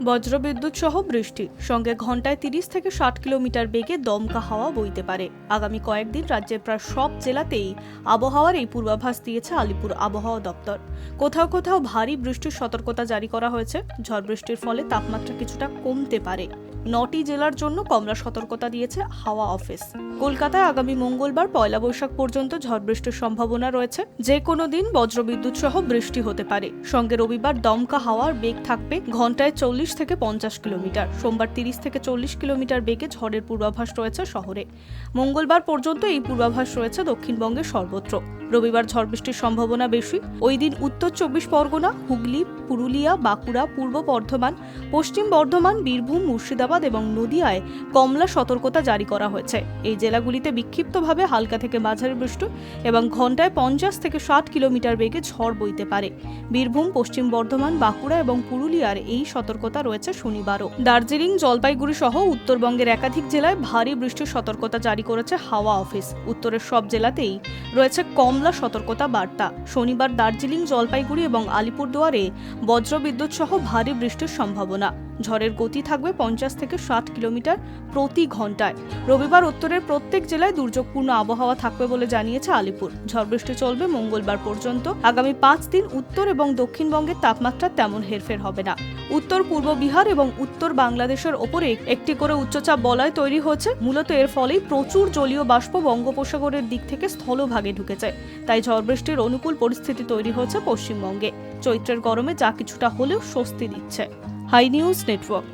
বজ্রবিদ্যুৎ সহ বৃষ্টি, সঙ্গে ঘন্টায় 30 থেকে 60 কিলোমিটার বেগে দমকা হাওয়া বইতে পারে। আগামী কয়েকদিন রাজ্যের প্রায় সব জেলাতেই আবহাওয়ার এই পূর্বাভাস দিয়েছে আলিপুর আবহাওয়া দপ্তর। কোথাও কোথাও ভারী বৃষ্টির সতর্কতা জারি করা হয়েছে। ঝড় বৃষ্টির ফলে তাপমাত্রা কিছুটা কমতে পারে। 9টি জেলার জন্য কমলা সতর্কতা দিয়েছে হাওয়া অফিস। কলকাতায় আগামী মঙ্গলবার পয়লা বৈশাখ পর্যন্ত ঝড় বৃষ্টির সম্ভাবনা রয়েছে। যে কোনো দিন বজ্রবিদ্যুৎ সহ বৃষ্টি হতে পারে। সঙ্গে রবিবার দমকা হাওয়ার বেগ থাকবে ঘন্টায় 40 থেকে 50 কিলোমিটার। সোমবার 30 থেকে 40 কিলোমিটার বেগে ঝড়ের পূর্বাভাস রয়েছে শহরে। মঙ্গলবার পর্যন্ত এই পূর্বাভাস রয়েছে দক্ষিণবঙ্গের সর্বত্র। রবিবার ঝড় বৃষ্টির সম্ভাবনা বেশি। ওই দিন উত্তর 24 পরগনা, হুগলি, পুরুলিয়া, বাঁকুড়া, পূর্ব বর্ধমান, পশ্চিম বর্ধমান, বীরভূম, মুর্শিদাবাদ এবং নদিয়ায় কমলা সতর্কতা জারি করা হয়েছে। এই জেলাগুলিতে বিক্ষিপ্তভাবে হালকা থেকে মাঝারি বৃষ্টি এবং ঘন্টায় 50 থেকে 60 কিলোমিটার বেগে ঝড় বইতে পারে। বীরভূম, পশ্চিম বর্ধমান, বাঁকুড়া এবং পুরুলিয়ার এই সতর্কতা রয়েছে শনিবারও। দার্জিলিং, জলপাইগুড়ি সহ উত্তরবঙ্গের একাধিক জেলায় ভারী বৃষ্টির সতর্কতা জারি করেছে হাওয়া অফিস। উত্তরের সব জেলাতেই রয়েছে কমলা সতর্কতা বার্তা। শনিবার দার্জিলিং, জলপাইগুড়ি এবং আলিপুরদুয়ারে বজ্রবিদ্যুৎ সহ ভারী বৃষ্টির সম্ভাবনা। ঝড়ের গতি থাকবে 50 থেকে 60 কিলোমিটার প্রতি ঘন্টায়। রবিবার উত্তরের প্রত্যেক জেলায় দুর্যোগপূর্ণ আবহাওয়া থাকবে বলে জানিয়েছে আলিপুর। ঝড় বৃষ্টি চলবে মঙ্গলবার পর্যন্ত। আগামী 5 দিন উত্তর এবং দক্ষিণবঙ্গের তাপমাত্রা তেমন হেরফের হবে না। উত্তর পূর্ব বিহার এবং উত্তর বাংলাদেশের ওপরে একটি করে উচ্চচাপ বলয় তৈরি হয়েছে। মূলত এর ফলেই প্রচুর জলীয় বাষ্প বঙ্গোপসাগরের দিক থেকে স্থলভাগে ঢুকেছে। তাই ঝড় বৃষ্টির অনুকূল পরিস্থিতি তৈরি হয়েছে পশ্চিমবঙ্গে। চৈত্রের গরমে যা কিছুটা হলেও স্বস্তি দিচ্ছে। Hi News network.